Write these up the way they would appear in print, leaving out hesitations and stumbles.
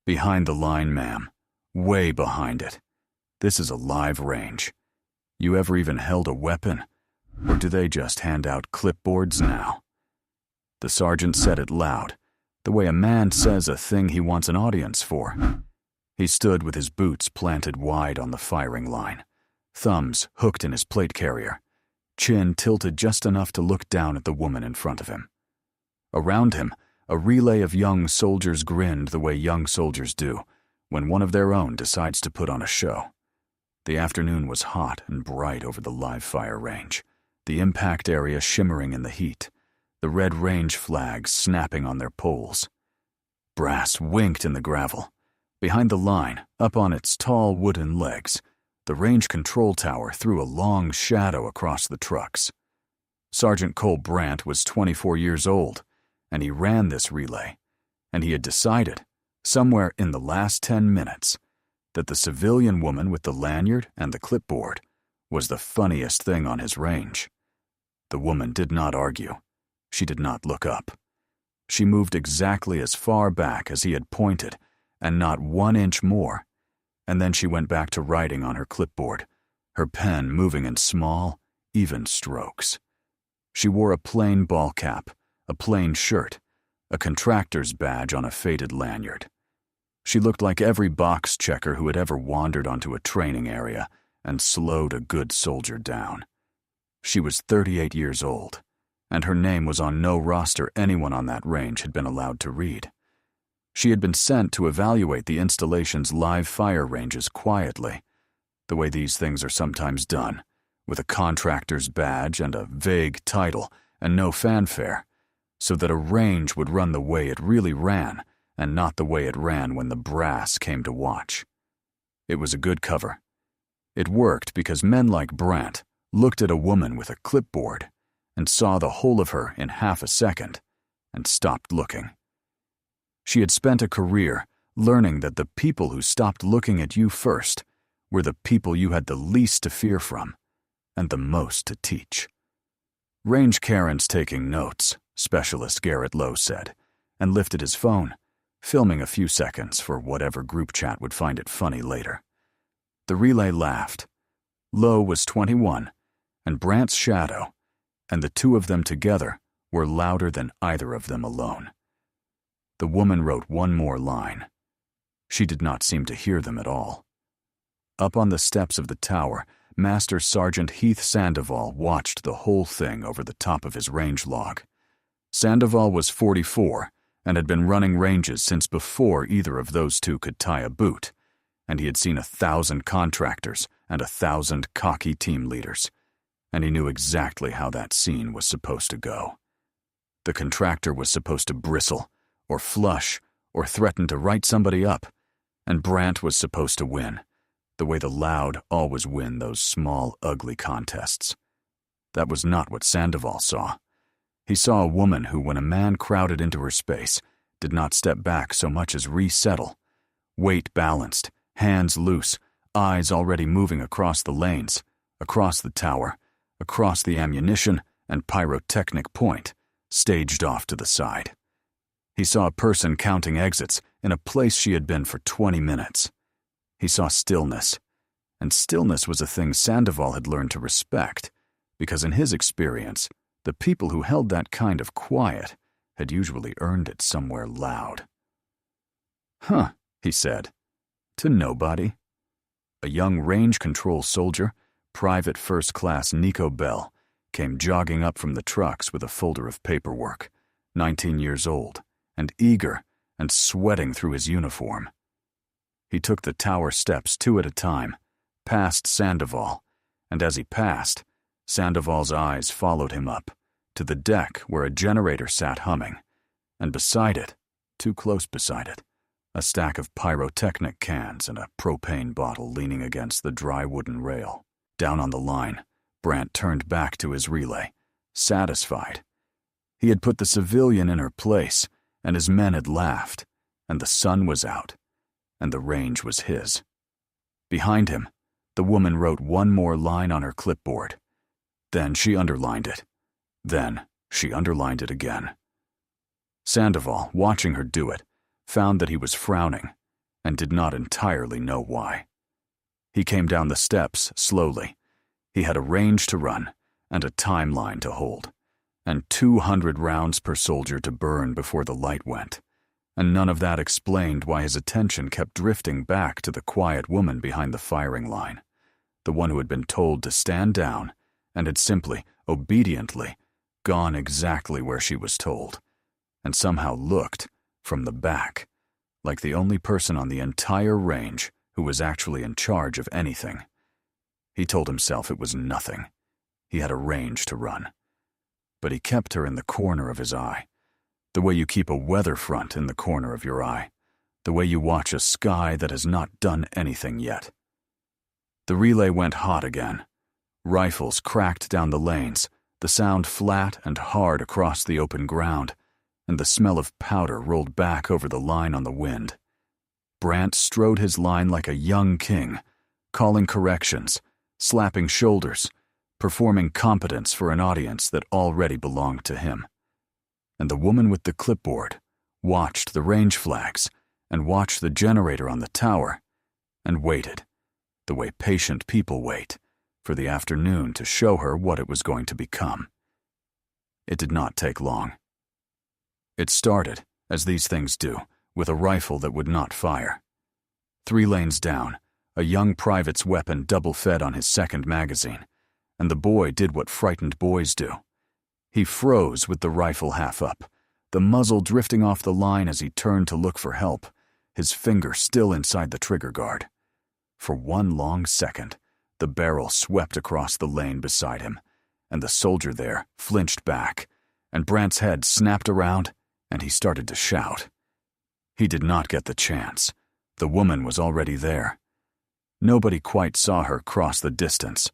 Behind the line, ma'am. Way behind it. This is a live range. You ever even held a weapon? Or do they just hand out clipboards now? The sergeant said it loud, the way a man says a thing he wants an audience for. He stood with his boots planted wide on the firing line, thumbs hooked in his plate carrier, chin tilted just enough to look down at the woman in front of him. Around him, a relay of young soldiers grinned the way young soldiers do when one of their own decides to put on a show. The afternoon was hot and bright over the live fire range, the impact area shimmering in the heat, the red range flags snapping on their poles. Brass winked in the gravel. Behind the line, up on its tall wooden legs, the range control tower threw a long shadow across the trucks. Sergeant Cole Brandt was 24 years old, and he ran this relay, and he had decided, somewhere in the last 10 minutes, that the civilian woman with the lanyard and the clipboard was the funniest thing on his range. The woman did not argue. She did not look up. She moved exactly as far back as he had pointed, and not 1 inch more, and then she went back to writing on her clipboard, her pen moving in small, even strokes. She wore a plain ball cap, a plain shirt, a contractor's badge on a faded lanyard. She looked like every box checker who had ever wandered onto a training area and slowed a good soldier down. She was 38 years old, and her name was on no roster anyone on that range had been allowed to read. She had been sent to evaluate the installation's live fire ranges quietly, the way these things are sometimes done, with a contractor's badge and a vague title and no fanfare, so that a range would run the way it really ran and not the way it ran when the brass came to watch. It was a good cover. It worked because men like Brandt looked at a woman with a clipboard and saw the whole of her in half a second and stopped looking. She had spent a career learning that the people who stopped looking at you first were the people you had the least to fear from and the most to teach. Range Karen's taking notes, Specialist Garrett Lowe said, and lifted his phone, filming a few seconds for whatever group chat would find it funny later. The relay laughed. Lowe was 21, and Brandt's shadow, and the two of them together were louder than either of them alone. The woman wrote one more line. She did not seem to hear them at all. Up on the steps of the tower, Master Sergeant Heath Sandoval watched the whole thing over the top of his range log. Sandoval was 44 and had been running ranges since before either of those two could tie a boot, and he had seen 1,000 contractors and 1,000 cocky team leaders, and he knew exactly how that scene was supposed to go. The contractor was supposed to bristle, or flush, or threaten to write somebody up, and Brandt was supposed to win, the way the loud always win those small, ugly contests. That was not what Sandoval saw. He saw a woman who, when a man crowded into her space, did not step back so much as resettle, weight balanced, hands loose, eyes already moving across the lanes, across the tower, across the ammunition and pyrotechnic point, staged off to the side. He saw a person counting exits in a place she had been for 20 minutes. He saw stillness, and stillness was a thing Sandoval had learned to respect, because in his experience, the people who held that kind of quiet had usually earned it somewhere loud. "Huh," he said, to nobody. A young range control soldier, Private First Class Nico Bell, came jogging up from the trucks with a folder of paperwork, 19 years old, and eager and sweating through his uniform. He took the tower steps 2 at a time, past Sandoval, and as he passed, Sandoval's eyes followed him up, to the deck where a generator sat humming, and beside it, too close beside it, a stack of pyrotechnic cans and a propane bottle leaning against the dry wooden rail. Down on the line, Brandt turned back to his relay, satisfied. He had put the civilian in her place, and his men had laughed, and the sun was out, and the range was his. Behind him, the woman wrote one more line on her clipboard. Then she underlined it. Then she underlined it again. Sandoval, watching her do it, found that he was frowning, and did not entirely know why. He came down the steps slowly. He had a range to run and a timeline to hold, and 200 rounds per soldier to burn before the light went, and none of that explained why his attention kept drifting back to the quiet woman behind the firing line, the one who had been told to stand down and had simply, obediently, gone exactly where she was told, and somehow looked, from the back, like the only person on the entire range who was actually in charge of anything. He told himself it was nothing. He had a range to run. But he kept her in the corner of his eye, the way you keep a weather front in the corner of your eye, the way you watch a sky that has not done anything yet. The relay went hot again. Rifles cracked down the lanes, the sound flat and hard across the open ground, and the smell of powder rolled back over the line on the wind. Brant strode his line like a young king, calling corrections, slapping shoulders, performing competence for an audience that already belonged to him. And the woman with the clipboard watched the range flags and watched the generator on the tower and waited, the way patient people wait, for the afternoon to show her what it was going to become. It did not take long. It started, as these things do, with a rifle that would not fire. 3 lanes down, a young private's weapon double-fed on his second magazine, and the boy did what frightened boys do. He froze with the rifle half up, the muzzle drifting off the line as he turned to look for help, his finger still inside the trigger guard. For one long second, the barrel swept across the lane beside him, and the soldier there flinched back, and Brant's head snapped around, and he started to shout. He did not get the chance. The woman was already there. Nobody quite saw her cross the distance.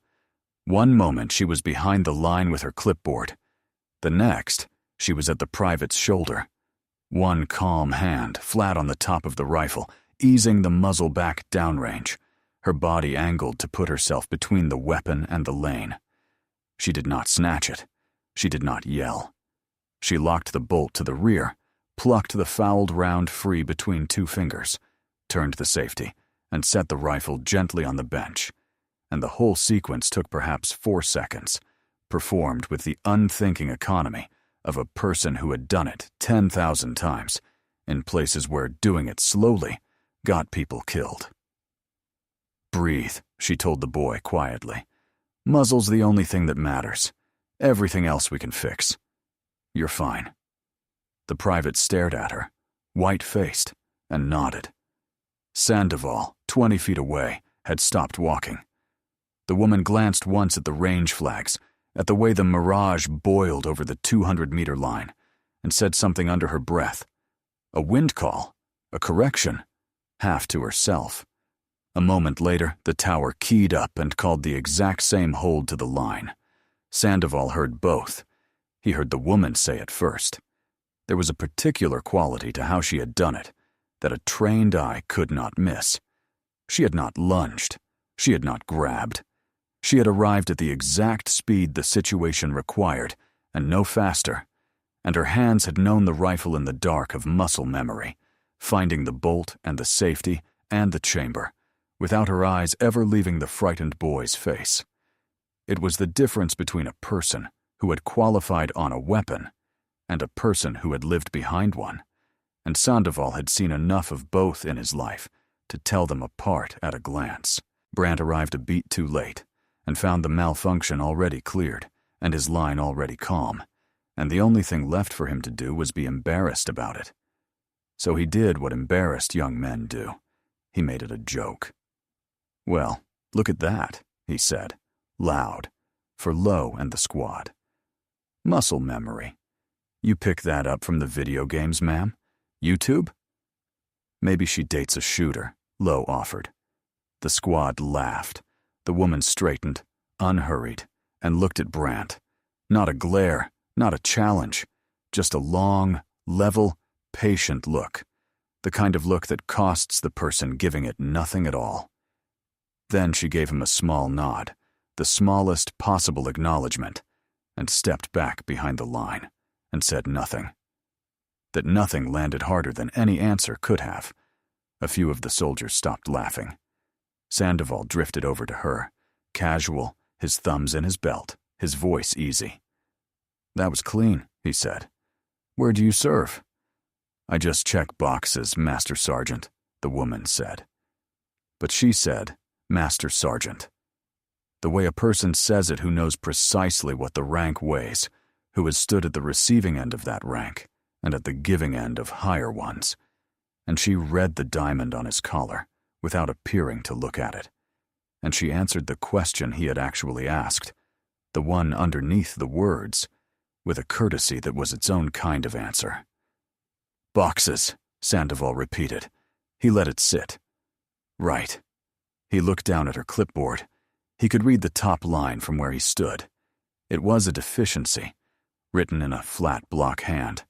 One moment she was behind the line with her clipboard. The next, she was at the private's shoulder. One calm hand flat on the top of the rifle, easing the muzzle back downrange, her body angled to put herself between the weapon and the lane. She did not snatch it. She did not yell. She locked the bolt to the rear, plucked the fouled round free between 2 fingers, turned the safety, and set the rifle gently on the bench. And the whole sequence took perhaps 4 seconds, performed with the unthinking economy of a person who had done it 10,000 times, in places where doing it slowly got people killed. "Breathe," she told the boy quietly. "Muzzle's the only thing that matters. Everything else we can fix. You're fine." The private stared at her, white-faced, and nodded. Sandoval, 20 feet away, had stopped walking. The woman glanced once at the range flags, at the way the mirage boiled over the 200-meter line, and said something under her breath. A wind call, a correction, half to herself. A moment later, the tower keyed up and called the exact same hold to the line. Sandoval heard both. He heard the woman say it first. There was a particular quality to how she had done it that a trained eye could not miss. She had not lunged. She had not grabbed. She had arrived at the exact speed the situation required, and no faster, and her hands had known the rifle in the dark of muscle memory, finding the bolt and the safety and the chamber, without her eyes ever leaving the frightened boy's face. It was the difference between a person who had qualified on a weapon and a person who had lived behind one, and Sandoval had seen enough of both in his life to tell them apart at a glance. Brant arrived a beat too late and found the malfunction already cleared and his line already calm, and the only thing left for him to do was be embarrassed about it. So he did what embarrassed young men do. He made it a joke. "Well, look at that," he said, loud, for Lowe and the squad. "Muscle memory. You pick that up from the video games, ma'am? YouTube?" "Maybe she dates a shooter," Lowe offered. The squad laughed. The woman straightened, unhurried, and looked at Brant. Not a glare, not a challenge, just a long, level, patient look, the kind of look that costs the person giving it nothing at all. Then she gave him a small nod, the smallest possible acknowledgement, and stepped back behind the line, and said nothing. That nothing landed harder than any answer could have. A few of the soldiers stopped laughing. Sandoval drifted over to her, casual, his thumbs in his belt, his voice easy. "That was clean," he said. "Where do you serve?" "I just check boxes, Master Sergeant," the woman said. But she said, "Master Sergeant." The way a person says it who knows precisely what the rank weighs, who has stood at the receiving end of that rank, and at the giving end of higher ones. And she read the diamond on his collar, without appearing to look at it. And she answered the question he had actually asked, the one underneath the words, with a courtesy that was its own kind of answer. "Boxes," Sandoval repeated. He let it sit. "Right." He looked down at her clipboard. He could read the top line from where he stood. It was a deficiency, written in a flat block hand.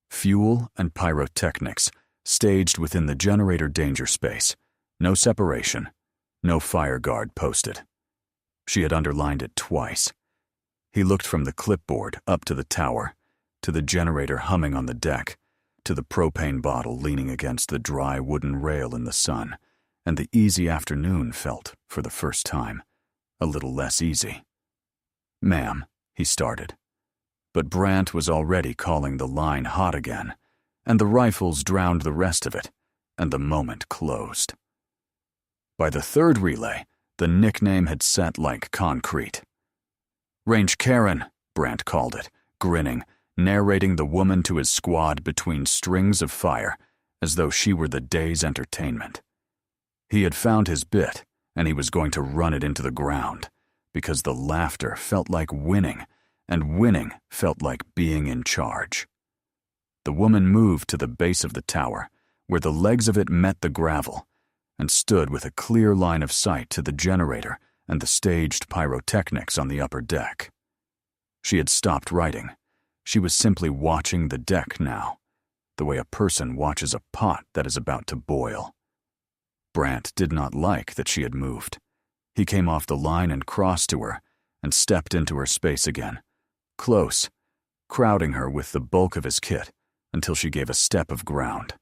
"Fuel and pyrotechnics, staged within the generator danger space. No separation. No fire guard posted." She had underlined it twice. He looked from the clipboard up to the tower, to the generator humming on the deck, to the propane bottle leaning against the dry wooden rail in the sun, and the easy afternoon felt, for the first time, a little less easy. "Ma'am," he started. But Brandt was already calling the line hot again, and the rifles drowned the rest of it, and the moment closed. By the third relay, the nickname had set like concrete. "Range Karen," Brandt called it, grinning, narrating the woman to his squad between strings of fire, as though she were the day's entertainment. He had found his bit, and he was going to run it into the ground, because the laughter felt like winning, and winning felt like being in charge. The woman moved to the base of the tower, where the legs of it met the gravel, and stood with a clear line of sight to the generator and the staged pyrotechnics on the upper deck. She had stopped writing. She was simply watching the deck now, the way a person watches a pot that is about to boil. Brandt did not like that she had moved. He came off the line and crossed to her, and stepped into her space again, close, crowding her with the bulk of his kit until she gave a step of ground.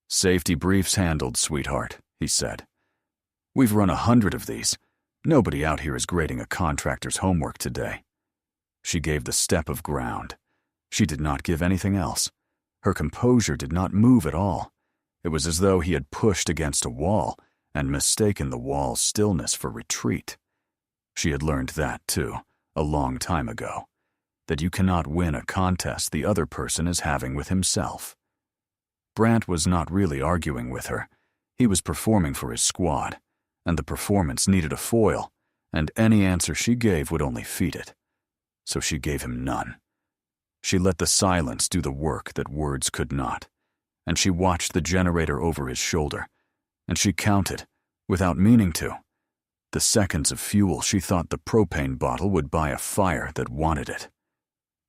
"Safety briefs handled, sweetheart," he said. "We've run 100 of these. Nobody out here is grading a contractor's homework today." She gave the step of ground. She did not give anything else. Her composure did not move at all. It was as though he had pushed against a wall and mistaken the wall's stillness for retreat. She had learned that, too, a long time ago, that you cannot win a contest the other person is having with himself. Brandt was not really arguing with her. He was performing for his squad, and the performance needed a foil, and any answer she gave would only feed it. So she gave him none. She let the silence do the work that words could not, and she watched the generator over his shoulder, and she counted, without meaning to, the seconds of fuel she thought the propane bottle would buy a fire that wanted it.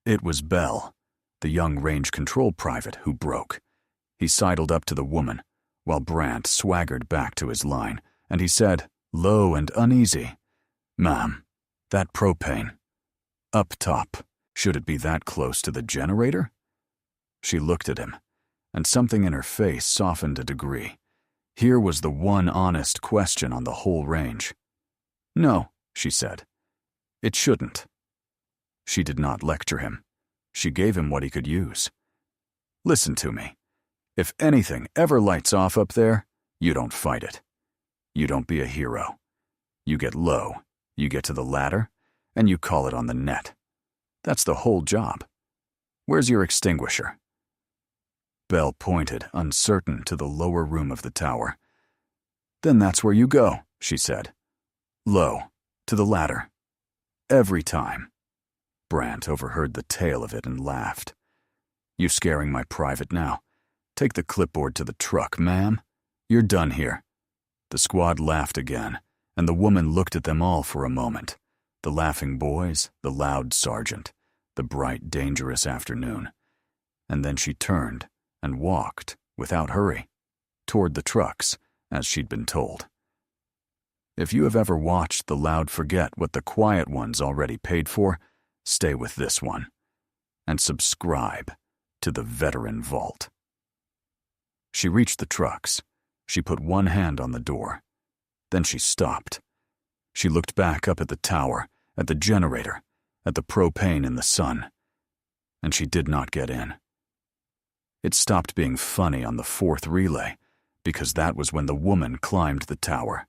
It was Bell, the young range control private, who broke. He sidled up to the woman, while Brandt swaggered back to his line, and he said, low and uneasy, "Ma'am, that propane. Up top, should it be that close to the generator?" She looked at him, and something in her face softened a degree. Here was the one honest question on the whole range. "No," she said. "It shouldn't." She did not lecture him. She gave him what he could use. "Listen to me. If anything ever lights off up there, you don't fight it. You don't be a hero. You get low, you get to the ladder, and you call it on the net. That's the whole job. Where's your extinguisher?" Bell pointed, uncertain, to the lower room of the tower. "Then that's where you go," she said. "Low, to the ladder. Every time." Brandt overheard the tail of it and laughed. "You scaring my private now? Take the clipboard to the truck, ma'am. You're done here." The squad laughed again, and the woman looked at them all for a moment. The laughing boys, the loud sergeant, the bright, dangerous afternoon. And then she turned and walked, without hurry, toward the trucks, as she'd been told. If you have ever watched the loud forget what the quiet ones already paid for, stay with this one. And subscribe to the Veteran Vault. She reached the trucks. She put one hand on the door. Then she stopped. She looked back up at the tower, at the generator, at the propane in the sun. And she did not get in. It stopped being funny on the fourth relay, because that was when the woman climbed the tower.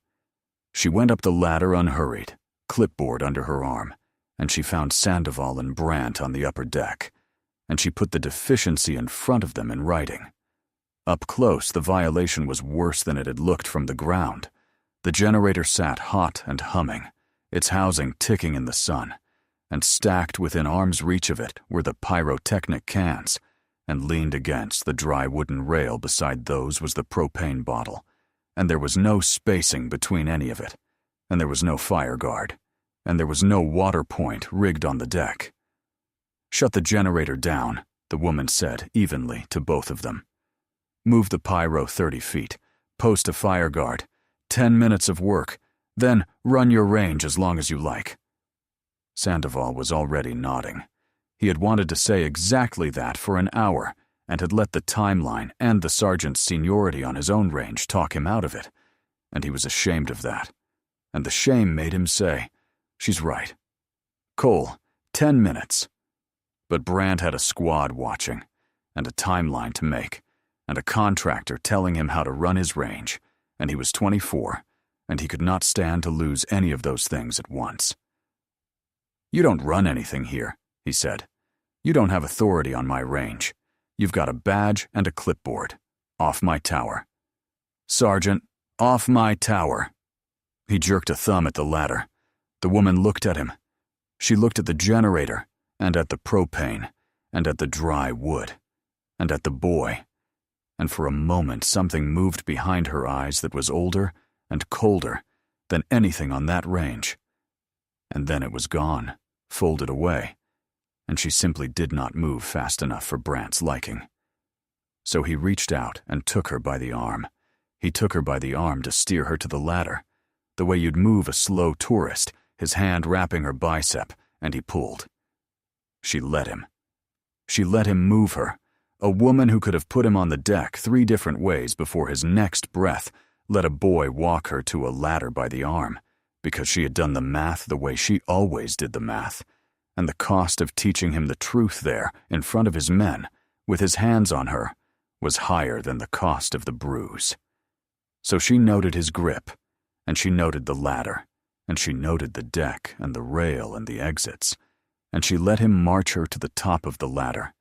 She went up the ladder unhurried, clipboard under her arm, and she found Sandoval and Brandt on the upper deck, and she put the deficiency in front of them in writing. Up close, the violation was worse than it had looked from the ground. The generator sat hot and humming, its housing ticking in the sun, and stacked within arm's reach of it were the pyrotechnic cans, and leaned against the dry wooden rail beside those was the propane bottle, and there was no spacing between any of it, and there was no fire guard, and there was no water point rigged on the deck. "Shut the generator down," the woman said evenly to both of them. "Move the pyro 30 feet, post a fire guard, 10 minutes of work, then run your range as long as you like." Sandoval was already nodding. He had wanted to say exactly that for an hour, and had let the timeline and the sergeant's seniority on his own range talk him out of it, and he was ashamed of that. And the shame made him say, "She's right. Cole, 10 minutes. But Brandt had a squad watching, and a timeline to make, and a contractor telling him how to run his range, and he was 24, and he could not stand to lose any of those things at once. "You don't run anything here," he said. "You don't have authority on my range. You've got a badge and a clipboard. Off my tower. Sergeant, off my tower." He jerked a thumb at the ladder. The woman looked at him. She looked at the generator, and at the propane, and at the dry wood, and at the boy, and for a moment something moved behind her eyes that was older and colder than anything on that range. And then it was gone, folded away, and she simply did not move fast enough for Brandt's liking. So he reached out and took her by the arm. He took her by the arm to steer her to the ladder, the way you'd move a slow tourist, his hand wrapping her bicep, and he pulled. She let him. She let him move her, a woman who could have put him on the deck 3 different ways before his next breath let a boy walk her to a ladder by the arm, because she had done the math the way she always did the math, and the cost of teaching him the truth there, in front of his men, with his hands on her, was higher than the cost of the bruise. So she noted his grip, and she noted the ladder, and she noted the deck and the rail and the exits, and she let him march her to the top of the ladder,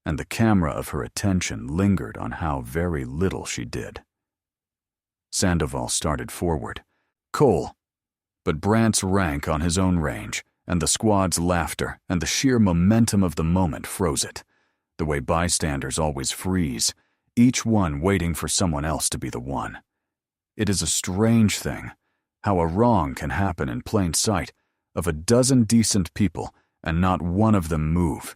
and the camera of her attention lingered on how very little she did. Sandoval started forward. "Cole." But Brandt's rank on his own range, and the squad's laughter, and the sheer momentum of the moment froze it, the way bystanders always freeze, each one waiting for someone else to be the one. It is a strange thing, how a wrong can happen in plain sight of a dozen decent people and not one of them move,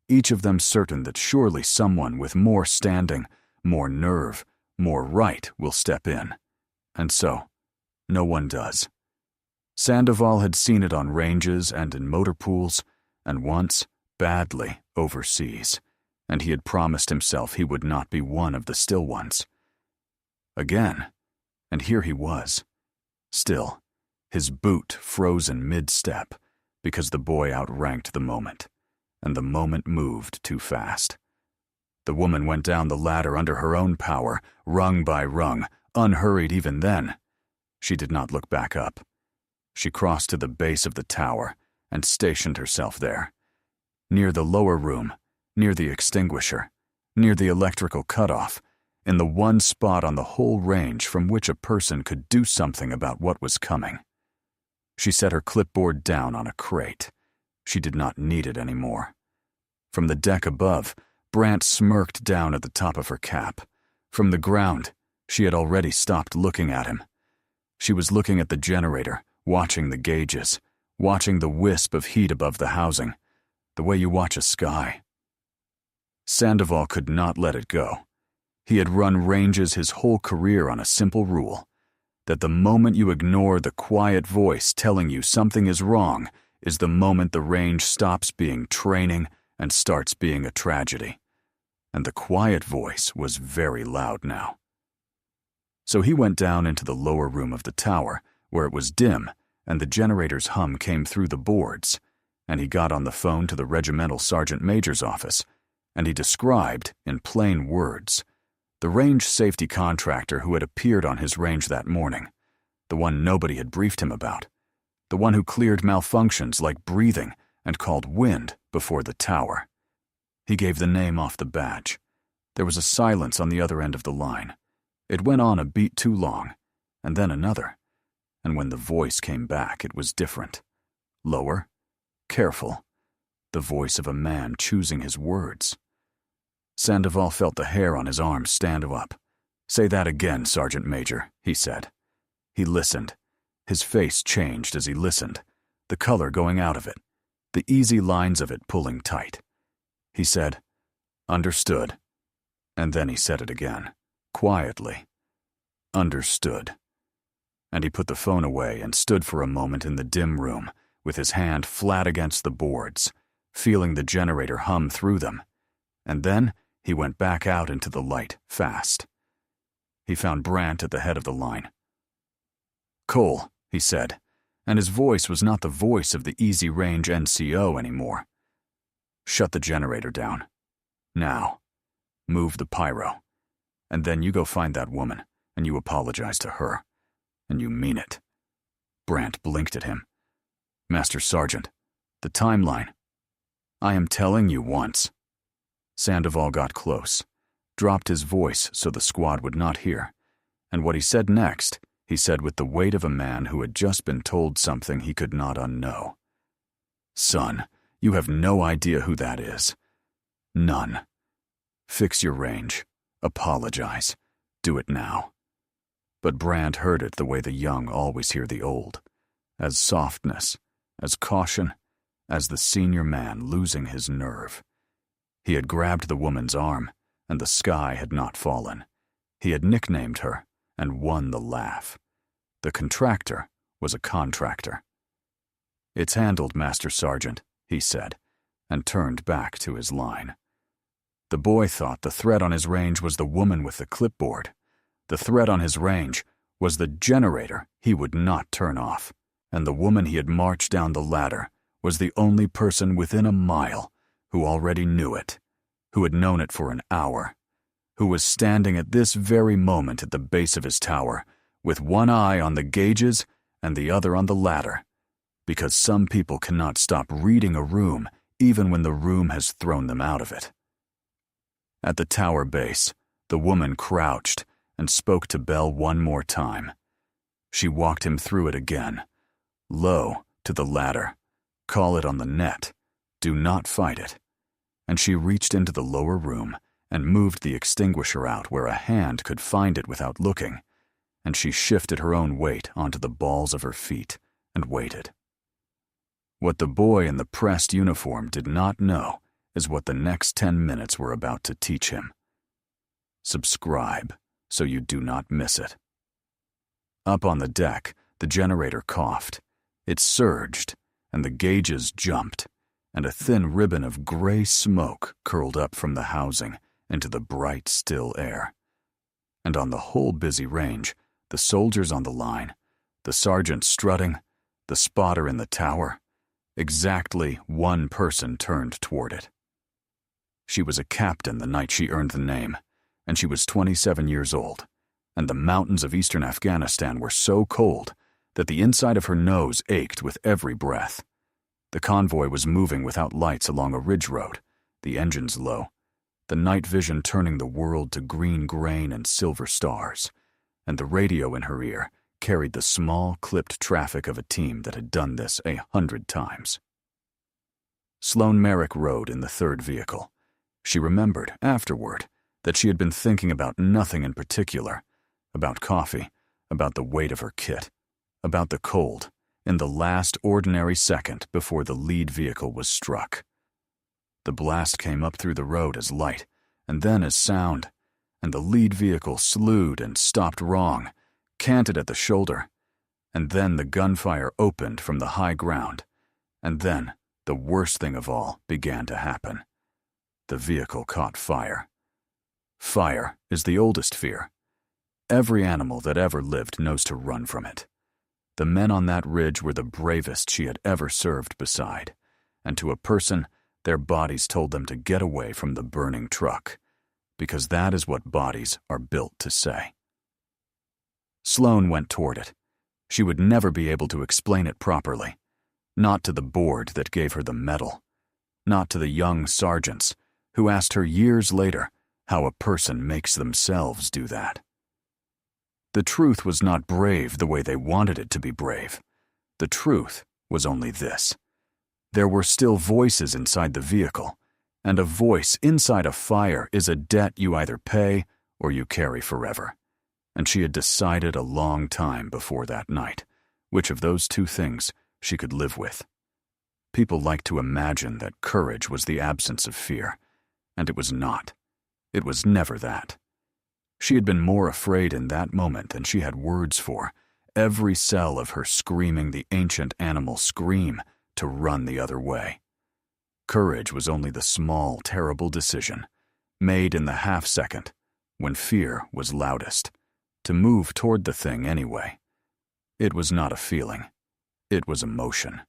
each of them certain that surely someone with more standing, more nerve, more right will step in. And so, no one does. Sandoval had seen it on ranges and in motor pools, and once, badly, overseas, and he had promised himself he would not be one of the still ones. Again, and here he was, still, his boot frozen mid-step, because the boy outranked the moment, and the moment moved too fast. The woman went down the ladder under her own power, rung by rung, unhurried even then. She did not look back up. She crossed to the base of the tower and stationed herself there, near the lower room, near the extinguisher, near the electrical cutoff, in the one spot on the whole range from which a person could do something about what was coming. She set her clipboard down on a crate. She did not need it anymore. From the deck above, Brandt smirked down at the top of her cap. From the ground, she had already stopped looking at him. She was looking at the generator, watching the gauges, watching the wisp of heat above the housing, the way you watch a sky. Sandoval could not let it go. He had run ranges his whole career on a simple rule, that the moment you ignore the quiet voice telling you something is wrong is the moment the range stops being training and starts being a tragedy. and the quiet voice was very loud now. So he went down into the lower room of the tower, where it was dim and the generator's hum came through the boards, and he got on the phone to the regimental sergeant major's office, and he described, in plain words, the range safety contractor who had appeared on his range that morning, the one nobody had briefed him about, the one who cleared malfunctions like breathing and called wind before the tower. He gave the name off the badge. There was a silence on the other end of the line. It went on a beat too long, and then another. And when the voice came back, it was different. Lower, careful, the voice of a man choosing his words. Sandoval felt the hair on his arm stand up. "Say that again, Sergeant Major," he said. He listened. His face changed as he listened, the color going out of it, the easy lines of it pulling tight. He said, "Understood." And then he said it again, quietly. "Understood." And he put the phone away and stood for a moment in the dim room, with his hand flat against the boards, feeling the generator hum through them. And then he went back out into the light, fast. He found Brandt at the head of the line. "Cole," he said, and his voice was not the voice of the easy-range NCO anymore. "Shut the generator down. Now. Move the pyro. And then you go find that woman, and you apologize to her. And you mean it." Brandt blinked at him. "Master Sergeant, the timeline. I am telling you once." Sandoval got close, dropped his voice so the squad would not hear, and what he said next, he said with the weight of a man who had just been told something he could not unknow. "Son, you have no idea who that is. None. Fix your range. Apologize. Do it now." But Brandt heard it the way the young always hear the old, as softness, as caution, as the senior man losing his nerve. He had grabbed the woman's arm, and the sky had not fallen. He had nicknamed her and won the laugh. The contractor was a contractor. "It's handled, Master Sergeant," he said, and turned back to his line. The boy thought the threat on his range was the woman with the clipboard. The threat on his range was the generator he would not turn off, and the woman he had marched down the ladder was the only person within a mile who already knew it, who had known it for an hour, who was standing at this very moment at the base of his tower, with one eye on the gauges and the other on the ladder, because some people cannot stop reading a room even when the room has thrown them out of it. At the tower base, the woman crouched and spoke to Bell one more time. She walked him through it again. Low, to the ladder. Call it on the net. Do not fight it. And she reached into the lower room and moved the extinguisher out where a hand could find it without looking, and she shifted her own weight onto the balls of her feet and waited. What the boy in the pressed uniform did not know is what the next 10 minutes were about to teach him. Subscribe so you do not miss it. Up on the deck, the generator coughed. It surged, and the gauges jumped, and a thin ribbon of gray smoke curled up from the housing into the bright, still air. And on the whole busy range, the soldiers on the line, the sergeant strutting, the spotter in the tower, exactly one person turned toward it. She was a captain the night she earned the name, and she was 27 years old, and the mountains of eastern Afghanistan were so cold that the inside of her nose ached with every breath. The convoy was moving without lights along a ridge road, the engines low, the night vision turning the world to green grain and silver stars, and the radio in her ear carried the small, clipped traffic of a team that had done this 100 times. Sloane Merrick rode in the third vehicle. She remembered, afterward, that she had been thinking about nothing in particular, about coffee, about the weight of her kit, about the cold, in the last ordinary second before the lead vehicle was struck. The blast came up through the road as light, and then as sound, and the lead vehicle slewed and stopped wrong, canted at the shoulder, and then the gunfire opened from the high ground, and then the worst thing of all began to happen. The vehicle caught fire, Fire is the oldest fear. Every animal that ever lived knows to run from it. The men on that ridge were the bravest she had ever served beside, and to a person, their bodies told them to get away from the burning truck, because that is what bodies are built to say. Sloane went toward it. She would never be able to explain it properly. Not to the board that gave her the medal. Not to the young sergeants who asked her years later how a person makes themselves do that. The truth was not brave the way they wanted it to be brave. The truth was only this. There were still voices inside the vehicle, and a voice inside a fire is a debt you either pay or you carry forever. And she had decided a long time before that night which of those two things she could live with. People like to imagine that courage was the absence of fear, and it was not. It was never that. She had been more afraid in that moment than she had words for, every cell of her screaming the ancient animal scream to run the other way. Courage was only the small, terrible decision, made in the half-second, when fear was loudest, to move toward the thing anyway. It was not a feeling. It was emotion.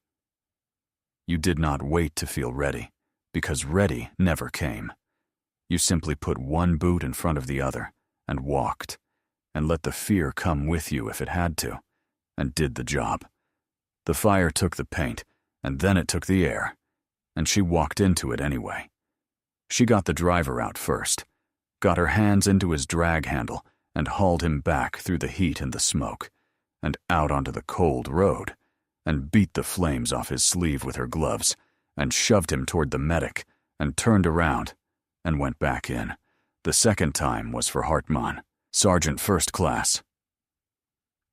You did not wait to feel ready, because ready never came. You simply put one boot in front of the other and walked, and let the fear come with you if it had to, and did the job. The fire took the paint, and then it took the air, and she walked into it anyway. She got the driver out first, got her hands into his drag handle, and hauled him back through the heat and the smoke, and out onto the cold road, and beat the flames off his sleeve with her gloves, and shoved him toward the medic, and turned around, and went back in. The second time was for Hartmann, Sergeant First Class.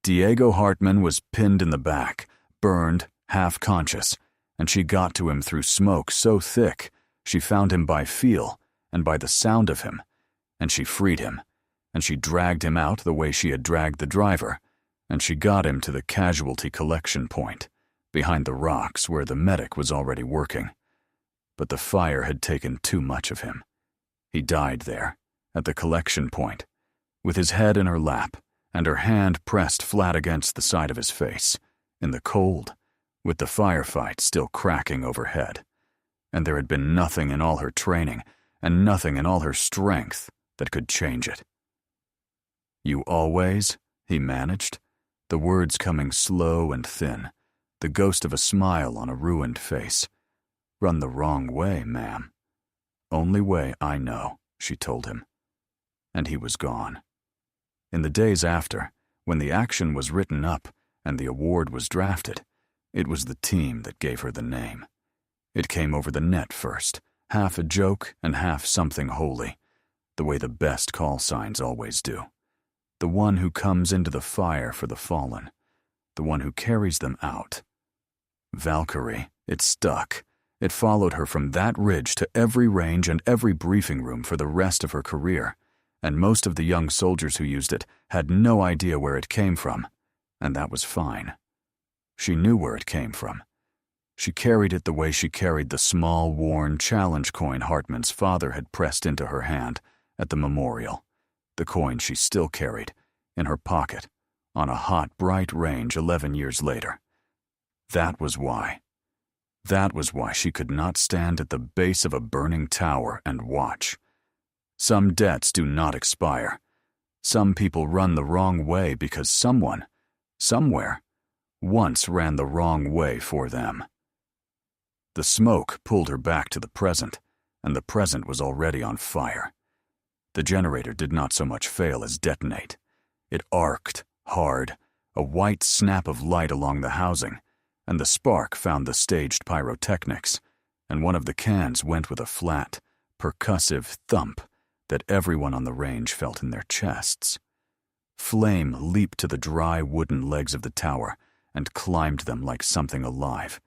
Diego Hartmann was pinned in the back, burned, half-conscious, and she got to him through smoke so thick she found him by feel and by the sound of him, and she freed him, and she dragged him out the way she had dragged the driver, and she got him to the casualty collection point, behind the rocks where the medic was already working. But the fire had taken too much of him. He died there, at the collection point, with his head in her lap and her hand pressed flat against the side of his face, in the cold, with the firefight still cracking overhead. And there had been nothing in all her training and nothing in all her strength that could change it. "You always," he managed, the words coming slow and thin, the ghost of a smile on a ruined face. "Run the wrong way, ma'am." "Only way I know," she told him. And he was gone. In the days after, when the action was written up and the award was drafted, it was the team that gave her the name. It came over the net first, half a joke and half something holy, the way the best call signs always do. The one who comes into the fire for the fallen, the one who carries them out. Valkyrie, it stuck. It followed her from that ridge to every range and every briefing room for the rest of her career, and most of the young soldiers who used it had no idea where it came from, and that was fine. She knew where it came from. She carried it the way she carried the small, worn challenge coin Hartmann's father had pressed into her hand at the memorial, the coin she still carried in her pocket on a hot, bright range 11 years later. That was why. That was why she could not stand at the base of a burning tower and watch. Some debts do not expire. Some people run the wrong way because someone, somewhere, once ran the wrong way for them. The smoke pulled her back to the present, and the present was already on fire. The generator did not so much fail as detonate. It arced, hard, a white snap of light along the housing, and the spark found the staged pyrotechnics, and one of the cans went with a flat, percussive thump that everyone on the range felt in their chests. Flame leaped to the dry wooden legs of the tower and climbed them like something alive,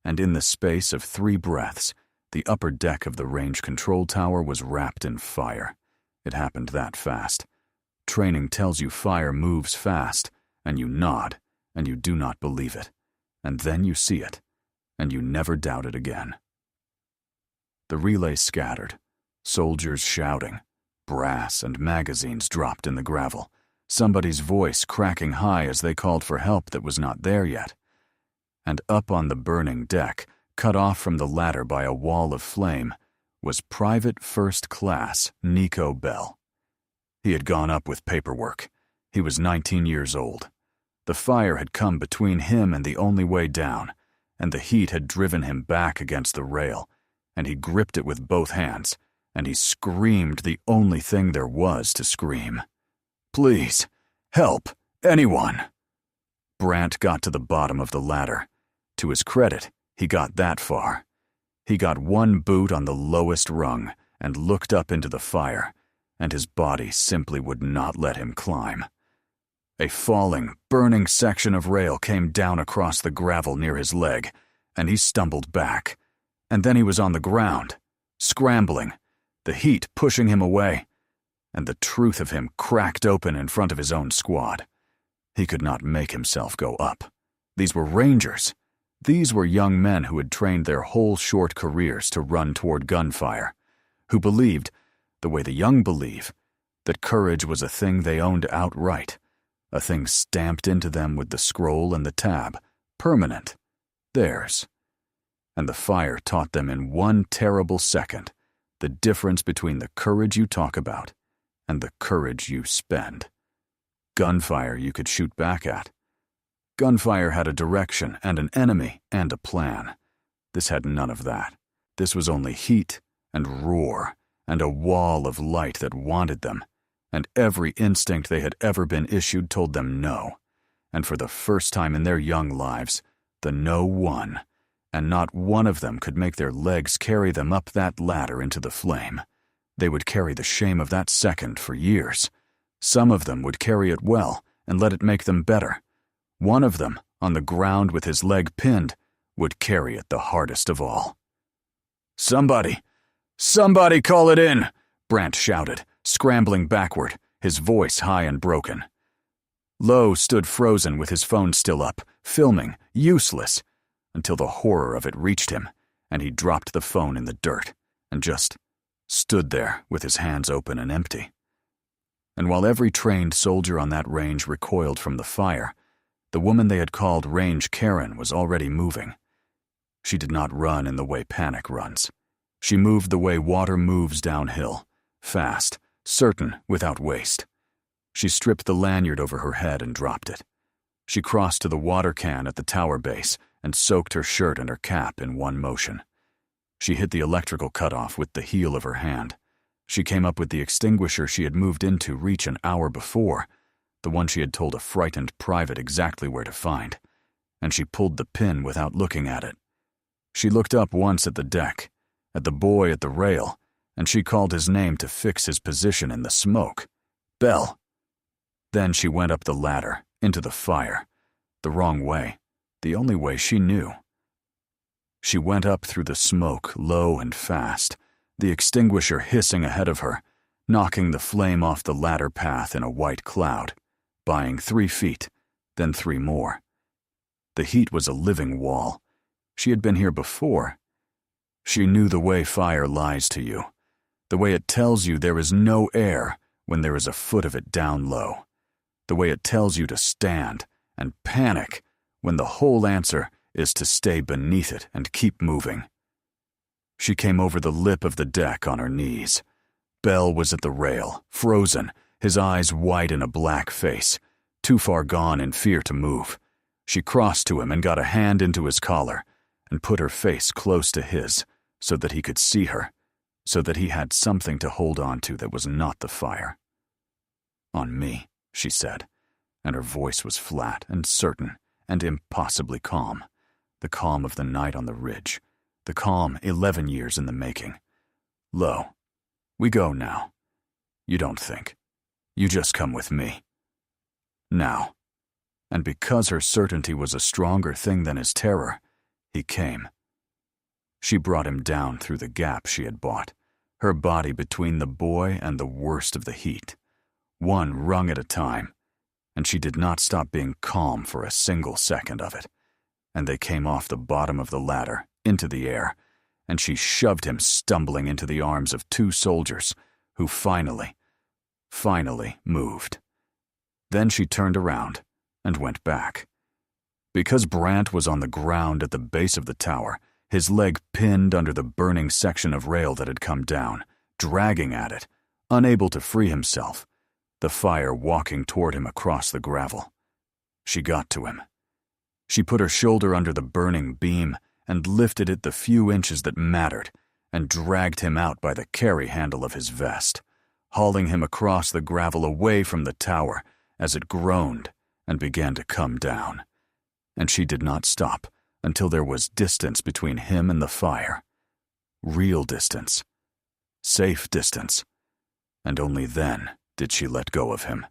and in the space of 3 breaths, the upper deck of the range control tower was wrapped in fire. It happened that fast. Training tells you fire moves fast, and you nod, and you do not believe it. And then you see it, and you never doubt it again. The relay scattered, soldiers shouting, brass and magazines dropped in the gravel, somebody's voice cracking high as they called for help that was not there yet. And up on the burning deck, cut off from the ladder by a wall of flame, was Private First Class Nico Bell. He had gone up with paperwork. He was 19 years old. The fire had come between him and the only way down, and the heat had driven him back against the rail, and he gripped it with both hands, and he screamed the only thing there was to scream. "Please, help, anyone!" Brant got to the bottom of the ladder. To his credit, he got that far. He got one boot on the lowest rung and looked up into the fire, and his body simply would not let him climb. A falling, burning section of rail came down across the gravel near his leg, and he stumbled back. And then he was on the ground, scrambling, the heat pushing him away, and the truth of him cracked open in front of his own squad. He could not make himself go up. These were Rangers. These were young men who had trained their whole short careers to run toward gunfire, who believed, the way the young believe, that courage was a thing they owned outright, a thing stamped into them with the scroll and the tab, permanent, theirs. And the fire taught them in one terrible second the difference between the courage you talk about and the courage you spend. Gunfire you could shoot back at. Gunfire had a direction and an enemy and a plan. This had none of that. This was only heat and roar and a wall of light that wanted them, and every instinct they had ever been issued told them no. And for the first time in their young lives, the no won, and not one of them could make their legs carry them up that ladder into the flame. They would carry the shame of that second for years. Some of them would carry it well and let it make them better. One of them, on the ground with his leg pinned, would carry it the hardest of all. Somebody call it in!" Brant shouted, scrambling backward, his voice high and broken. Lowe stood frozen with his phone still up, filming, useless, until the horror of it reached him, and he dropped the phone in the dirt and just stood there with his hands open and empty. And while every trained soldier on that range recoiled from the fire, the woman they had called Range Karen was already moving. She did not run in the way panic runs. She moved the way water moves downhill, fast, certain, without waste. She stripped the lanyard over her head and dropped it. She crossed to the water can at the tower base and soaked her shirt and her cap in one motion. She hit the electrical cutoff with the heel of her hand. She came up with the extinguisher she had moved into reach an hour before, the one she had told a frightened private exactly where to find, and she pulled the pin without looking at it. She looked up once at the deck, at the boy at the rail, and she called his name to fix his position in the smoke. Bell. Then she went up the ladder, into the fire, the wrong way, the only way she knew. She went up through the smoke, low and fast, the extinguisher hissing ahead of her, knocking the flame off the ladder path in a white cloud, buying 3 feet, then 3 more. The heat was a living wall. She had been here before. She knew the way fire lies to you, the way it tells you there is no air when there is a foot of it down low, the way it tells you to stand and panic when the whole answer is to stay beneath it and keep moving. She came over the lip of the deck on her knees. Bell was at the rail, frozen, his eyes white in a black face, too far gone in fear to move. She crossed to him and got a hand into his collar and put her face close to his so that he could see her, so that he had something to hold on to that was not the fire. "On me," she said, and her voice was flat and certain and impossibly calm, the calm of the night on the ridge, the calm 11 years in the making. "Lo, we go now. You don't think. You just come with me. Now." And because her certainty was a stronger thing than his terror, he came. She brought him down through the gap she had bought, her body between the boy and the worst of the heat, one rung at a time, and she did not stop being calm for a single second of it. And they came off the bottom of the ladder, into the air, and she shoved him stumbling into the arms of 2 soldiers, who finally, finally moved. Then she turned around and went back. Because Brant was on the ground at the base of the tower, his leg pinned under the burning section of rail that had come down, dragging at it, unable to free himself, the fire walking toward him across the gravel. She got to him. She put her shoulder under the burning beam and lifted it the few inches that mattered and dragged him out by the carry handle of his vest, hauling him across the gravel away from the tower as it groaned and began to come down. And she did not stop until there was distance between him and the fire. Real distance. Safe distance. And only then did she let go of him.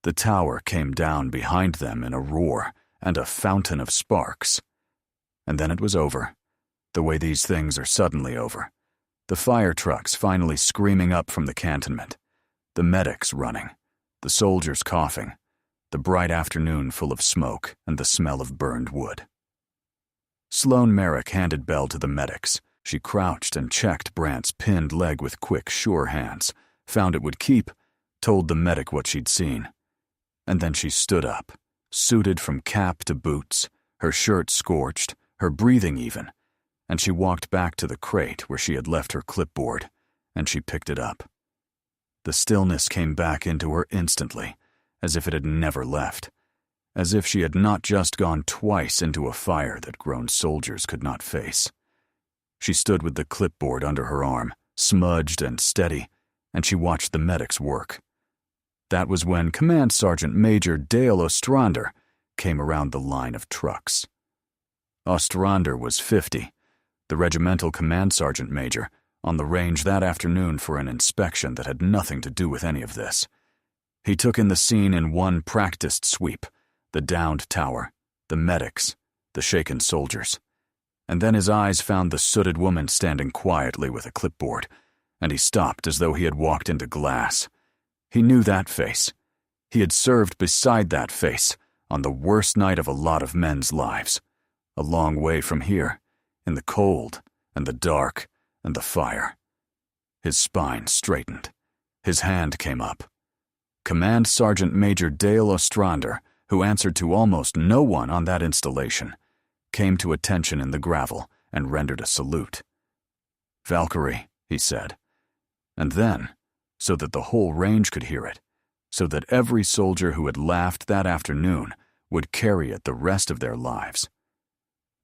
The tower came down behind them in a roar and a fountain of sparks. And then it was over, the way these things are suddenly over. The fire trucks finally screaming up from the cantonment, the medics running, the soldiers coughing, the bright afternoon full of smoke and the smell of burned wood. Sloane Merrick handed Belle to the medics. She crouched and checked Brant's pinned leg with quick, sure hands, found it would keep, told the medic what she'd seen. And then she stood up, suited from cap to boots, her shirt scorched, her breathing even, and she walked back to the crate where she had left her clipboard, and she picked it up. The stillness came back into her instantly, as if it had never left, as if she had not just gone twice into a fire that grown soldiers could not face. She stood with the clipboard under her arm, smudged and steady, and she watched the medics work. That was when Command Sergeant Major Dale Ostrander came around the line of trucks. Ostrander was 50, the regimental command sergeant major, on the range that afternoon for an inspection that had nothing to do with any of this. He took in the scene in one practiced sweep, the downed tower, the medics, the shaken soldiers. And then his eyes found the sooted woman standing quietly with a clipboard, and he stopped as though he had walked into glass. He knew that face. He had served beside that face on the worst night of a lot of men's lives, a long way from here, in the cold and the dark and the fire. His spine straightened. His hand came up. Command Sergeant Major Dale Ostrander, who answered to almost no one on that installation, came to attention in the gravel and rendered a salute. "Valkyrie," he said. And then, so that the whole range could hear it, so that every soldier who had laughed that afternoon would carry it the rest of their lives.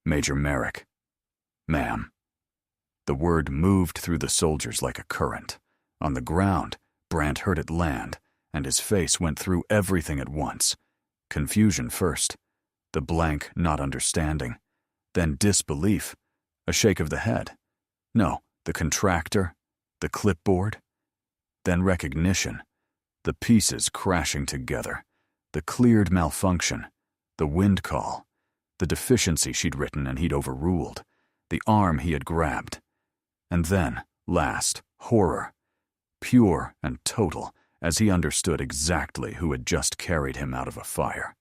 "Major Merrick." "Ma'am." The word moved through the soldiers like a current. On the ground, Brant heard it land, and his face went through everything at once. Confusion first, the blank not understanding, then disbelief, a shake of the head. No, the contractor, the clipboard. Then recognition, the pieces crashing together, the cleared malfunction, the wind call, the deficiency she'd written and he'd overruled, the arm he had grabbed. And then, last, horror, pure and total, as he understood exactly who had just carried him out of a fire.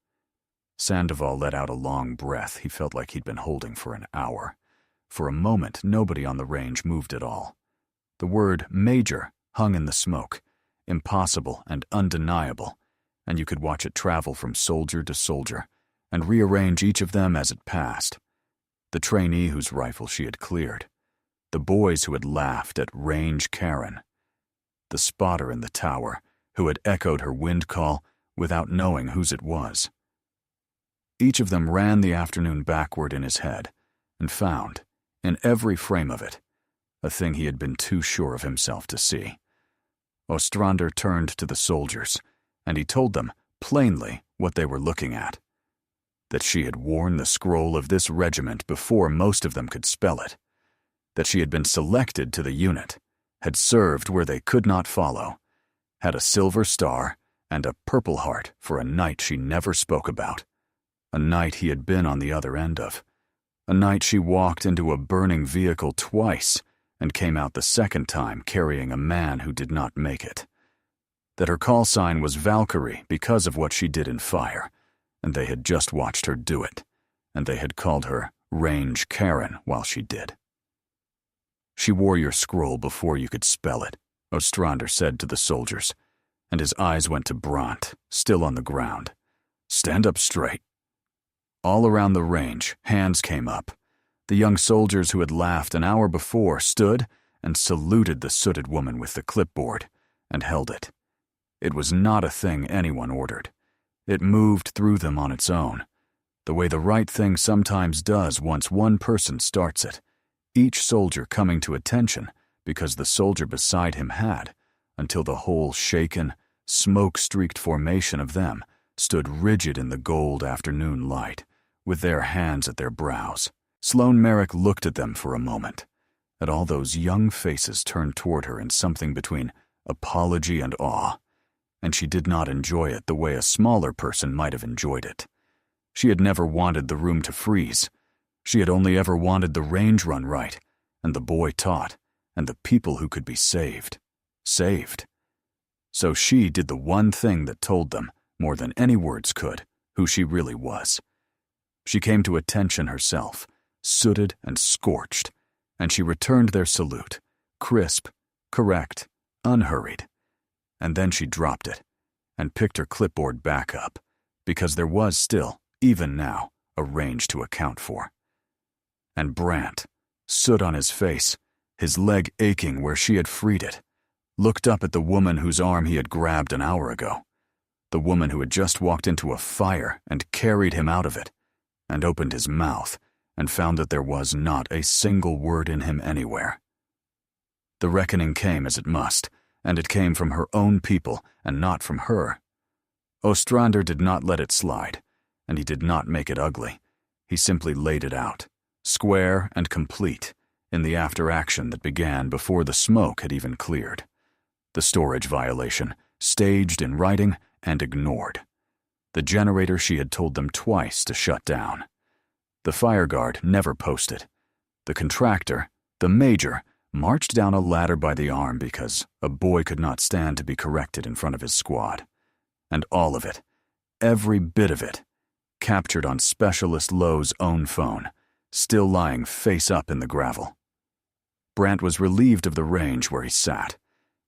Sandoval let out a long breath he felt like he'd been holding for an hour. For a moment, nobody on the range moved at all. The word "major" hung in the smoke, impossible and undeniable, and you could watch it travel from soldier to soldier and rearrange each of them as it passed. The trainee whose rifle she had cleared, the boys who had laughed at Range Karen, the spotter in the tower who had echoed her wind call without knowing whose it was. Each of them ran the afternoon backward in his head and found, in every frame of it, a thing he had been too sure of himself to see. Ostrander turned to the soldiers, and he told them plainly what they were looking at. That she had worn the scroll of this regiment before most of them could spell it. That she had been selected to the unit, had served where they could not follow, had a silver star and a Purple Heart for a night she never spoke about, a night he had been on the other end of, a night she walked into a burning vehicle twice and came out the second time carrying a man who did not make it. That her call sign was Valkyrie because of what she did in fire, and they had just watched her do it, and they had called her Range Karen while she did. "She wore your scroll before you could spell it," Ostrander said to the soldiers, and his eyes went to Brant, still on the ground. "Stand up straight." All around the range, hands came up. The young soldiers who had laughed an hour before stood and saluted the sooted woman with the clipboard, and held it. It was not a thing anyone ordered. It moved through them on its own, the way the right thing sometimes does once one person starts it, each soldier coming to attention because the soldier beside him had, until the whole shaken, smoke-streaked formation of them stood rigid in the gold afternoon light, with their hands at their brows. Sloane Merrick looked at them for a moment, at all those young faces turned toward her in something between apology and awe, and she did not enjoy it the way a smaller person might have enjoyed it. She had never wanted the room to freeze. She had only ever wanted the range run right, and the boy taught, and the people who could be saved. Saved. So she did the one thing that told them, more than any words could, who she really was. She came to attention herself, sooted and scorched, and she returned their salute, crisp, correct, unhurried. And then she dropped it, and picked her clipboard back up, because there was still, even now, a range to account for. And Brant, soot on his face, his leg aching where she had freed it, looked up at the woman whose arm he had grabbed an hour ago, the woman who had just walked into a fire and carried him out of it, and opened his mouth and found that there was not a single word in him anywhere. The reckoning came as it must, and it came from her own people and not from her. Ostrander did not let it slide, and he did not make it ugly. He simply laid it out, square and complete, in the after-action that began before the smoke had even cleared. The storage violation, staged in writing and ignored. The generator she had told them twice to shut down. The fire guard never posted. The contractor, the major, marched down a ladder by the arm because a boy could not stand to be corrected in front of his squad. And all of it, every bit of it, captured on Specialist Lowe's own phone, still lying face up in the gravel. Brant was relieved of the range where he sat.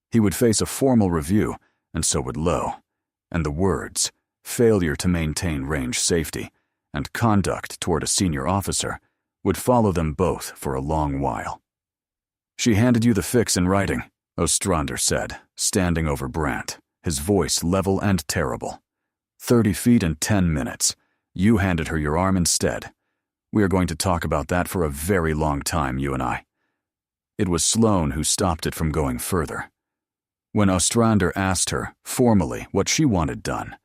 He would face a formal review, and so would Lowe, and the words, failure to maintain range safety, and conduct toward a senior officer, would follow them both for a long while. "She handed you the fix in writing," Ostrander said, standing over Brant, his voice level and terrible. 30 feet and 10 minutes. You handed her your arm instead. We are going to talk about that for a very long time, you and I. It was Sloane who stopped it from going further. When Ostrander asked her, formally, what she wanted done,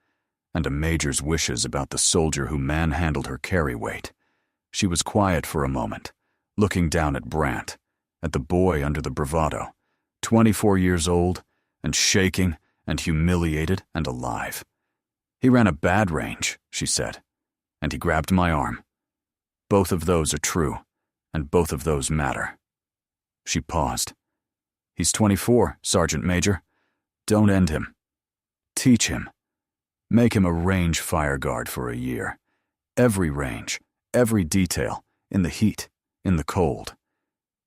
and a major's wishes about the soldier who manhandled her carry weight, she was quiet for a moment, looking down at Brant, at the boy under the bravado, 24 years old, and shaking, and humiliated, and alive. "He ran a bad range," she said, "and he grabbed my arm. Both of those are true, and both of those matter." She paused. "He's 24, Sergeant Major. Don't end him. Teach him. Make him a range fire guard for a year. Every range, every detail, in the heat, in the cold.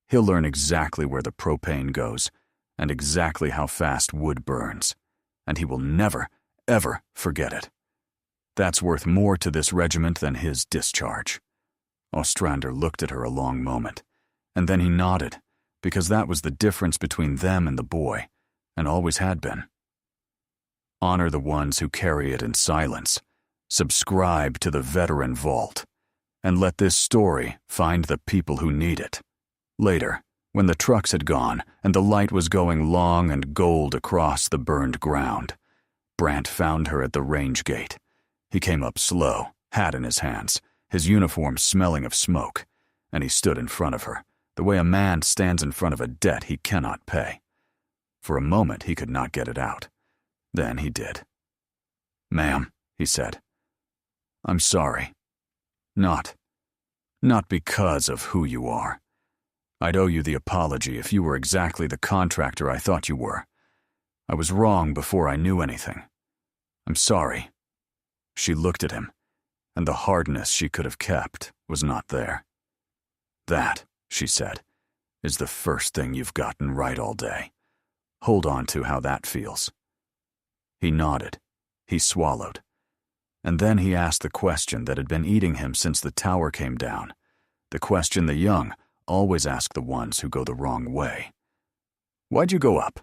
He'll learn exactly where the propane goes, and exactly how fast wood burns, and he will never, ever forget it. That's worth more to this regiment than his discharge." Ostrander looked at her a long moment, and then he nodded, because that was the difference between them and the boy, and always had been. Honor the ones who carry it in silence. Subscribe to the veteran vault, and let this story find the people who need it. Later, when the trucks had gone and the light was going long and gold across the burned ground, Brant found her at the range gate. He came up slow, hat in his hands, his uniform smelling of smoke, and he stood in front of her, the way a man stands in front of a debt he cannot pay. For a moment he could not get it out. Then he did. "Ma'am," he said, "I'm sorry. Not because of who you are. I'd owe you the apology if you were exactly the contractor I thought you were. I was wrong before I knew anything. I'm sorry." She looked at him, and the hardness she could have kept was not there. "That," she said, "is the first thing you've gotten right all day. Hold on to how that feels." He nodded. He swallowed. And then he asked the question that had been eating him since the tower came down, the question the young always ask the ones who go the wrong way. Why'd you go up?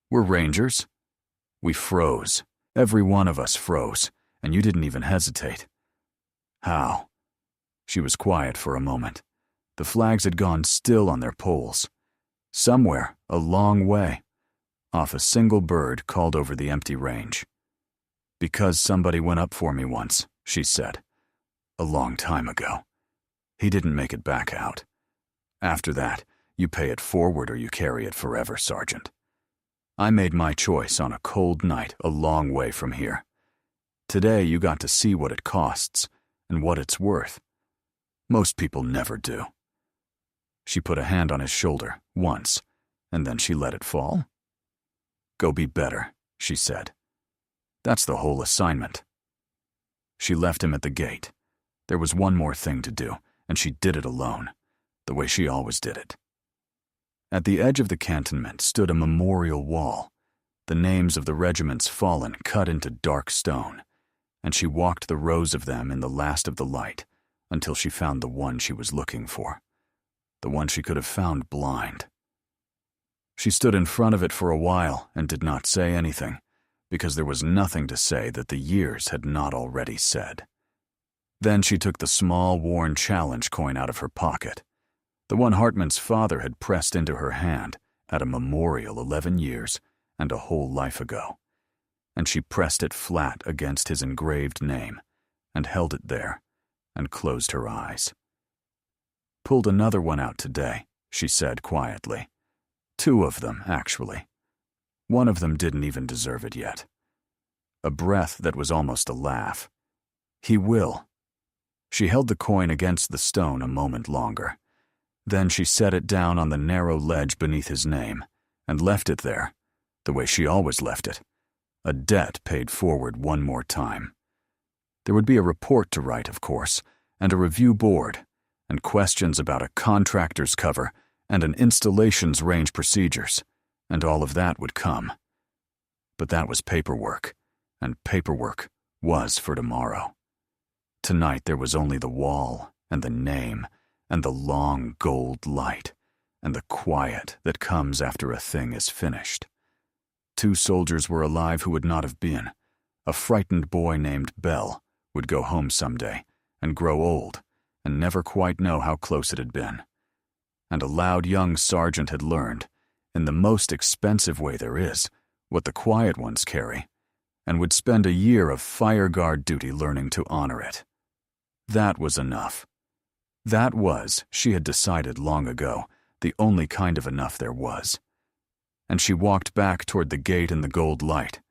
We're rangers. We froze. Every one of us froze, and you didn't even hesitate. How? She was quiet for a moment. The flags had gone still on their poles. Somewhere, a long way, off a single bird called over the empty range. Because somebody went up for me once, she said. A long time ago. He didn't make it back out. After that, you pay it forward or you carry it forever, Sergeant. I made my choice on a cold night a long way from here. Today you got to see what it costs and what it's worth. Most people never do. She put a hand on his shoulder once, and then she let it fall. Go be better, she said. That's the whole assignment. She left him at the gate. There was one more thing to do, and she did it alone, the way she always did it. At the edge of the cantonment stood a memorial wall, the names of the regiments fallen cut into dark stone, and she walked the rows of them in the last of the light until she found the one she was looking for, the one she could have found blind. She stood in front of it for a while and did not say anything, because there was nothing to say that the years had not already said. Then she took the small, worn challenge coin out of her pocket, the one Hartman's father had pressed into her hand at a memorial 11 years and a whole life ago, and she pressed it flat against his engraved name and held it there and closed her eyes. Pulled another one out today, she said quietly. 2 of them, actually. One of them didn't even deserve it yet. A breath that was almost a laugh. He will. She held the coin against the stone a moment longer. Then she set it down on the narrow ledge beneath his name and left it there, the way she always left it, a debt paid forward one more time. There would be a report to write, of course, and a review board, and questions about a contractor's cover and an installation's range procedures, and all of that would come. But that was paperwork, and paperwork was for tomorrow. Tonight there was only the wall and the name and the long gold light and the quiet that comes after a thing is finished. 2 soldiers were alive who would not have been. A frightened boy named Bell would go home someday and grow old and never quite know how close it had been. And a loud young sergeant had learned, in the most expensive way there is, what the quiet ones carry, and would spend a year of fire guard duty learning to honor it. That was enough. That was, she had decided long ago, the only kind of enough there was. And she walked back toward the gate in the gold light,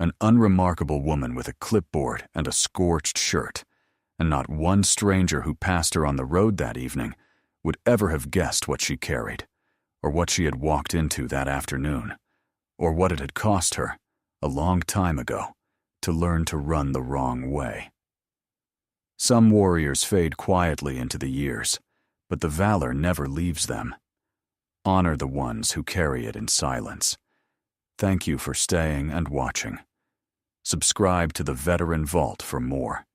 an unremarkable woman with a clipboard and a scorched shirt, and not one stranger who passed her on the road that evening would ever have guessed what she carried, or what she had walked into that afternoon, or what it had cost her, a long time ago, to learn to run the wrong way. Some warriors fade quietly into the years, but the valor never leaves them. Honor the ones who carry it in silence. Thank you for staying and watching. Subscribe to the Veteran Vault for more.